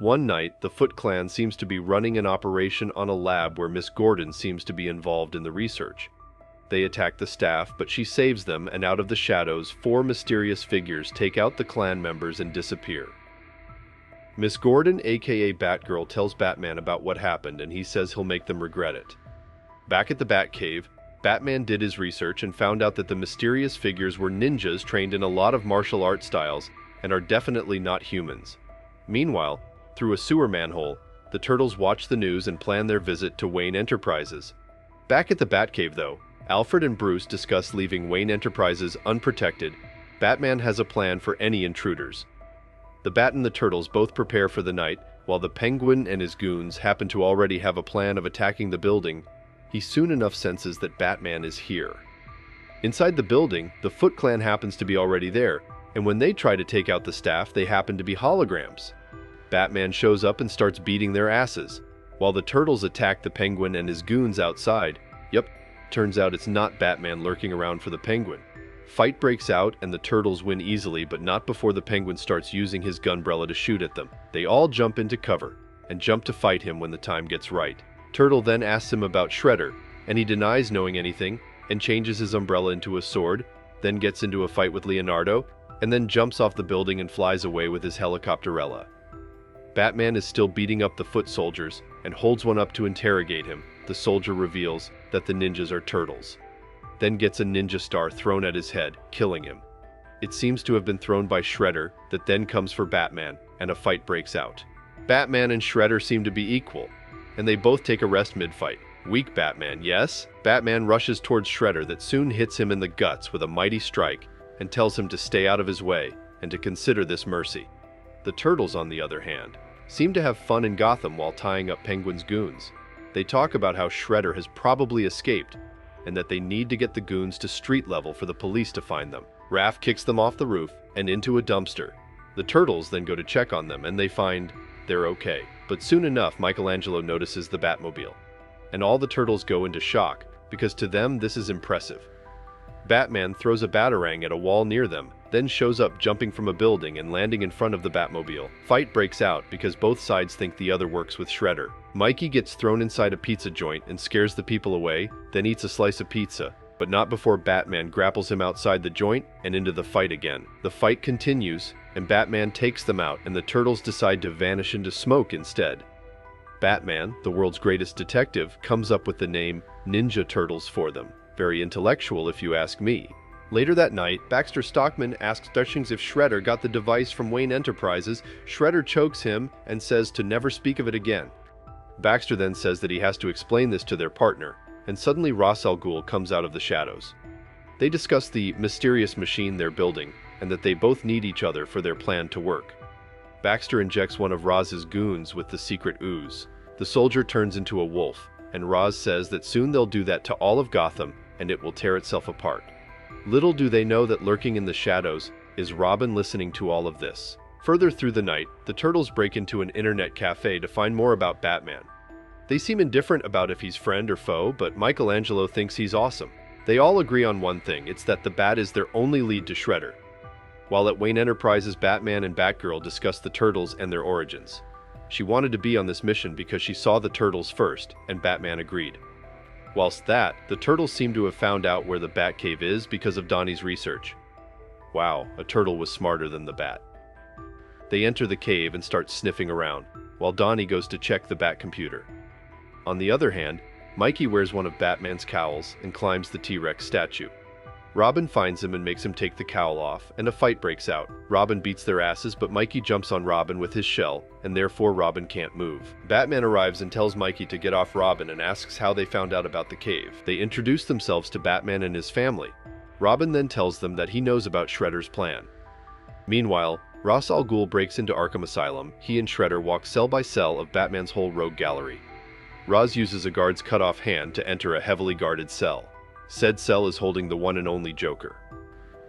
One night, the Foot Clan seems to be running an operation on a lab where Miss Gordon seems to be involved in the research. They attack the staff, but she saves them, and out of the shadows, four mysterious figures take out the clan members and disappear. Miss Gordon AKA Batgirl tells Batman about what happened, and he says he'll make them regret it. Back at the Batcave, Batman did his research and found out that the mysterious figures were ninjas trained in a lot of martial art styles and are definitely not humans. Meanwhile, through a sewer manhole, the Turtles watch the news and plan their visit to Wayne Enterprises. Back at the Batcave, though, Alfred and Bruce discuss leaving Wayne Enterprises unprotected. Batman has a plan for any intruders. The Bat and the Turtles both prepare for the night, while the Penguin and his goons happen to already have a plan of attacking the building. He soon enough senses that Batman is here. Inside the building, the Foot Clan happens to be already there, and when they try to take out the staff, they happen to be holograms. Batman shows up and starts beating their asses, while the Turtles attack the Penguin and his goons outside. Yep, turns out it's not Batman lurking around for the Penguin. Fight breaks out and the Turtles win easily, but not before the Penguin starts using his gunbrella to shoot at them. They all jump into cover and jump to fight him when the time gets right. Turtle then asks him about Shredder, and he denies knowing anything and changes his umbrella into a sword, then gets into a fight with Leonardo, and then jumps off the building and flies away with his helicopterella. Batman is still beating up the foot soldiers and holds one up to interrogate him. The soldier reveals that the ninjas are turtles, then gets a ninja star thrown at his head, killing him. It seems to have been thrown by Shredder, that then comes for Batman, and a fight breaks out. Batman and Shredder seem to be equal, and they both take a rest mid-fight. Weak Batman, yes? Batman rushes towards Shredder that soon hits him in the guts with a mighty strike and tells him to stay out of his way and to consider this mercy. The Turtles, on the other hand, seem to have fun in Gotham while tying up Penguin's goons. They talk about how Shredder has probably escaped and that they need to get the goons to street level for the police to find them. Raph kicks them off the roof and into a dumpster. The Turtles then go to check on them and they find they're okay. But soon enough, Michelangelo notices the Batmobile, and all the Turtles go into shock because to them this is impressive. Batman throws a batarang at a wall near them, then shows up jumping from a building and landing in front of the Batmobile. Fight breaks out because both sides think the other works with Shredder. Mikey gets thrown inside a pizza joint and scares the people away, then eats a slice of pizza, but not before Batman grapples him outside the joint and into the fight again. The fight continues, and Batman takes them out, and the Turtles decide to vanish into smoke instead. Batman, the world's greatest detective, comes up with the name Ninja Turtles for them. Very intellectual if you ask me. Later that night, Baxter Stockman asks Dutchings if Shredder got the device from Wayne Enterprises. Shredder chokes him and says to never speak of it again. Baxter then says that he has to explain this to their partner, and suddenly Ra's al Ghul comes out of the shadows. They discuss the mysterious machine they're building, and that they both need each other for their plan to work. Baxter injects one of Raz's goons with the secret ooze. The soldier turns into a wolf, and Raz says that soon they'll do that to all of Gotham, and it will tear itself apart. Little do they know that lurking in the shadows is Robin listening to all of this. Further through the night, the Turtles break into an internet cafe to find more about Batman. They seem indifferent about if he's friend or foe, but Michelangelo thinks he's awesome. They all agree on one thing, it's that the Bat is their only lead to Shredder. While at Wayne Enterprises, Batman and Batgirl discuss the Turtles and their origins. She wanted to be on this mission because she saw the Turtles first, and Batman agreed. Whilst that, the Turtles seem to have found out where the Batcave is because of Donnie's research. Wow, a turtle was smarter than the Bat. They enter the cave and start sniffing around, while Donnie goes to check the Bat computer. On the other hand, Mikey wears one of Batman's cowls and climbs the T-Rex statue. Robin finds him and makes him take the cowl off, and a fight breaks out. Robin beats their asses, but Mikey jumps on Robin with his shell, and therefore Robin can't move. Batman arrives and tells Mikey to get off Robin and asks how they found out about the cave. They introduce themselves to Batman and his family. Robin then tells them that he knows about Shredder's plan. Meanwhile, Ra's al Ghul breaks into Arkham Asylum. He and Shredder walk cell by cell of Batman's whole rogue gallery. Ra's uses a guard's cut-off hand to enter a heavily guarded cell. Said cell is holding the one and only Joker.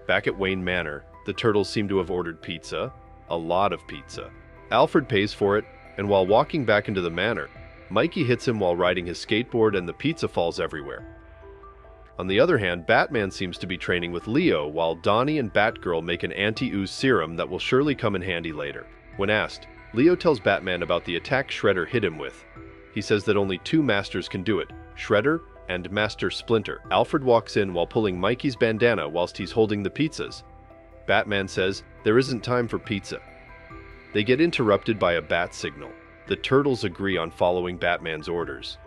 Back at Wayne Manor, the Turtles seem to have ordered pizza. A lot of pizza. Alfred pays for it, and while walking back into the manor, Mikey hits him while riding his skateboard and the pizza falls everywhere. On the other hand, Batman seems to be training with Leo while Donnie and Batgirl make an anti-ooze serum that will surely come in handy later. When asked Leo tells Batman about the attack Shredder hit him with. He says that only two masters can do it, Shredder and Master Splinter. Alfred walks in while pulling Mikey's bandana whilst he's holding the pizzas. Batman says there isn't time for pizza. They get interrupted by a bat signal. The Turtles agree on following Batman's orders.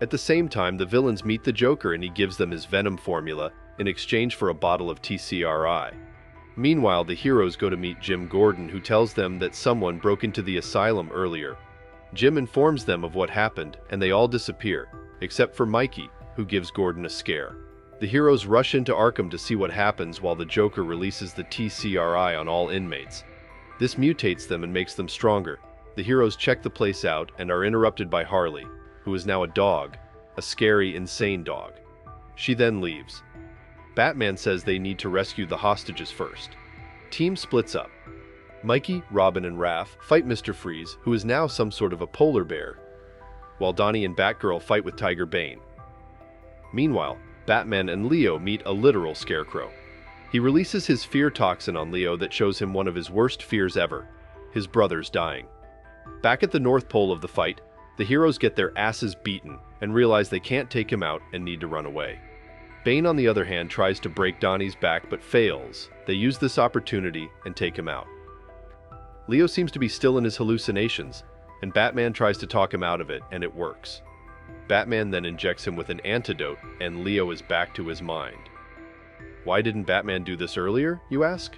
At the same time, the villains meet the Joker and he gives them his Venom formula in exchange for a bottle of TCRI. Meanwhile, the heroes go to meet Jim Gordon, who tells them that someone broke into the asylum earlier. Jim informs them of what happened, and they all disappear, except for Mikey, who gives Gordon a scare. The heroes rush into Arkham to see what happens while the Joker releases the TCRI on all inmates. This mutates them and makes them stronger. The heroes check the place out and are interrupted by Harley, who is now a dog, a scary, insane dog. She then leaves. Batman says they need to rescue the hostages first. Team splits up. Mikey, Robin, and Raph fight Mr. Freeze, who is now some sort of a polar bear, while Donnie and Batgirl fight with Tiger Bane. Meanwhile, Batman and Leo meet a literal scarecrow. He releases his fear toxin on Leo that shows him one of his worst fears ever, his brothers dying. Back at the North Pole of the fight, the heroes get their asses beaten and realize they can't take him out and need to run away. Bane, on the other hand, tries to break Donnie's back but fails. They use this opportunity and take him out. Leo seems to be still in his hallucinations, and Batman tries to talk him out of it, and it works. Batman then injects him with an antidote, and Leo is back to his mind. Why didn't Batman do this earlier, you ask?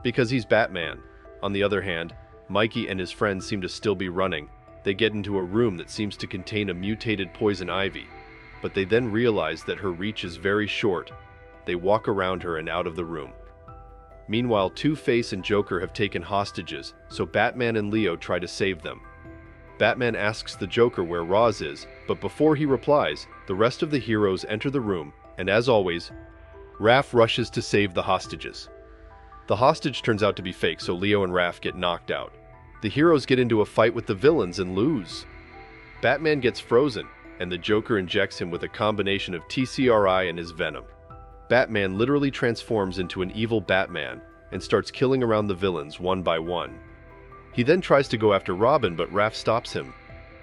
Because he's Batman. On the other hand, Mikey and his friends seem to still be running. They get into a room that seems to contain a mutated poison ivy, but they then realize that her reach is very short. They walk around her and out of the room. Meanwhile, Two-Face and Joker have taken hostages, so Batman and Leo try to save them. Batman asks the Joker where Roz is, but before he replies, the rest of the heroes enter the room, and as always, Raph rushes to save the hostages. The hostage turns out to be fake, so Leo and Raph get knocked out. The heroes get into a fight with the villains and lose. Batman gets frozen, and the Joker injects him with a combination of TCRI and his Venom. Batman literally transforms into an evil Batman and starts killing around the villains one by one. He then tries to go after Robin, but Raph stops him.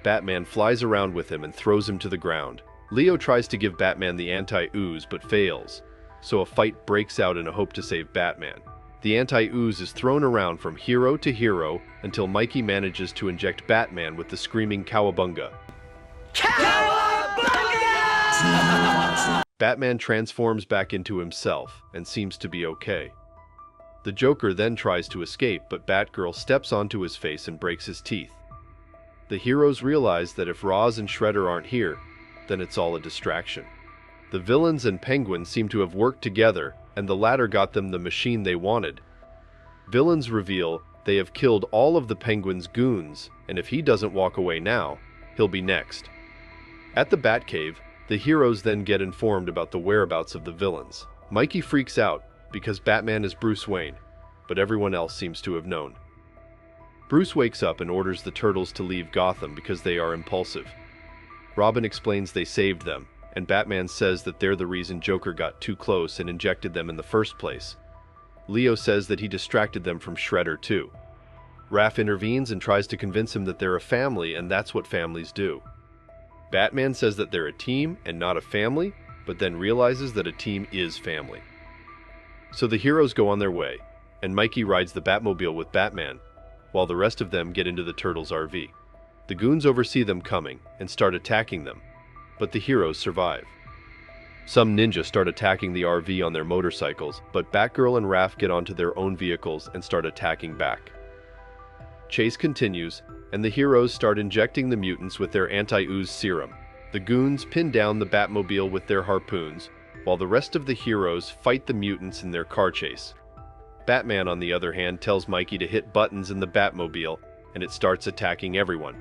Batman flies around with him and throws him to the ground. Leo tries to give Batman the anti-ooze but fails, so a fight breaks out in a hope to save Batman. The anti-ooze is thrown around from hero to hero until Mikey manages to inject Batman with the screaming Cowabunga. Cowabunga! Batman transforms back into himself and seems to be okay. The Joker then tries to escape, but Batgirl steps onto his face and breaks his teeth. The heroes realize that if Roz and Shredder aren't here, then it's all a distraction. The villains and Penguin seem to have worked together, and the latter got them the machine they wanted. Villains reveal they have killed all of the Penguin's goons, and if he doesn't walk away now, he'll be next. At the Batcave, the heroes then get informed about the whereabouts of the villains. Mikey freaks out because Batman is Bruce Wayne, but everyone else seems to have known. Bruce wakes up and orders the Turtles to leave Gotham because they are impulsive. Robin explains they saved them, and Batman says that they're the reason Joker got too close and injected them in the first place. Leo says that he distracted them from Shredder too. Raph intervenes and tries to convince him that they're a family, and that's what families do. Batman says that they're a team and not a family, but then realizes that a team is family. So the heroes go on their way, and Mikey rides the Batmobile with Batman, while the rest of them get into the Turtles' RV. The goons oversee them coming and start attacking them, but the heroes survive. Some ninjas start attacking the RV on their motorcycles, but Batgirl and Raph get onto their own vehicles and start attacking back. Chase continues, and the heroes start injecting the mutants with their anti-ooze serum. The goons pin down the Batmobile with their harpoons, while the rest of the heroes fight the mutants in their car chase. Batman, on the other hand, tells Mikey to hit buttons in the Batmobile, and it starts attacking everyone.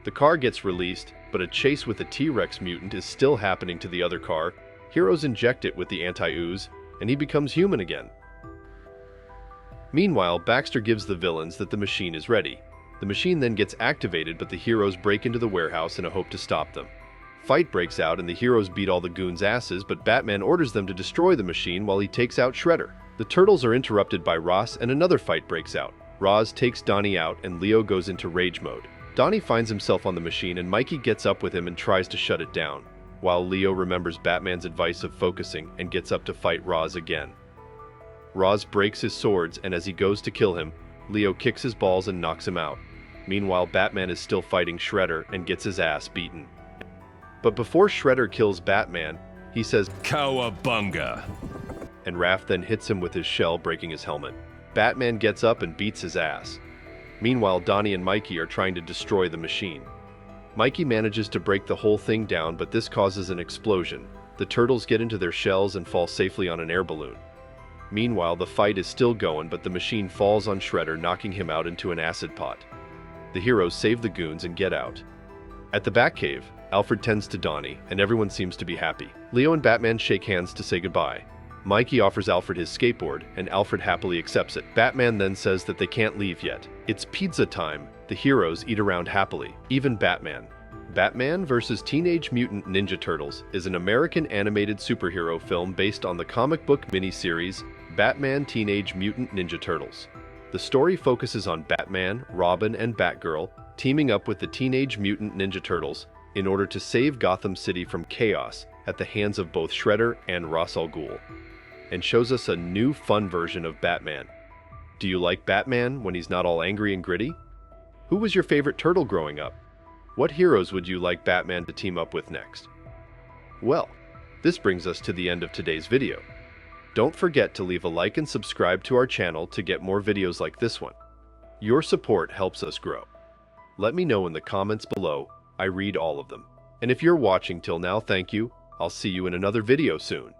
The car gets released, but a chase with a T-Rex mutant is still happening to the other car. Heroes inject it with the anti-ooze, and he becomes human again. Meanwhile, Baxter gives the villains that the machine is ready. The machine then gets activated, but the heroes break into the warehouse in a hope to stop them. Fight breaks out and the heroes beat all the goons' asses, but Batman orders them to destroy the machine while he takes out Shredder. The Turtles are interrupted by Ross and another fight breaks out. Roz takes Donnie out and Leo goes into rage mode. Donnie finds himself on the machine and Mikey gets up with him and tries to shut it down, while Leo remembers Batman's advice of focusing and gets up to fight Roz again. Roz breaks his swords, and as he goes to kill him, Leo kicks his balls and knocks him out. Meanwhile, Batman is still fighting Shredder and gets his ass beaten. But before Shredder kills Batman, he says, "Cowabunga!" and Raph then hits him with his shell, breaking his helmet. Batman gets up and beats his ass. Meanwhile, Donnie and Mikey are trying to destroy the machine. Mikey manages to break the whole thing down, but this causes an explosion. The turtles get into their shells and fall safely on an air balloon. Meanwhile, the fight is still going, but the machine falls on Shredder, knocking him out into an acid pot. The heroes save the goons and get out. At the Batcave, Alfred tends to Donnie, and everyone seems to be happy. Leo and Batman shake hands to say goodbye. Mikey offers Alfred his skateboard, and Alfred happily accepts it. Batman then says that they can't leave yet. It's pizza time. The heroes eat around happily, even Batman. Batman vs. Teenage Mutant Ninja Turtles is an American animated superhero film based on the comic book miniseries Batman Teenage Mutant Ninja Turtles. The story focuses on Batman, Robin, and Batgirl teaming up with the Teenage Mutant Ninja Turtles in order to save Gotham City from chaos at the hands of both Shredder and Ra's al Ghul, and shows us a new fun version of Batman. Do you like Batman when he's not all angry and gritty? Who was your favorite turtle growing up? What heroes would you like Batman to team up with next? Well, this brings us to the end of today's video. Don't forget to leave a like and subscribe to our channel to get more videos like this one. Your support helps us grow. Let me know in the comments below. I read all of them. And if you're watching till now, thank you. I'll see you in another video soon.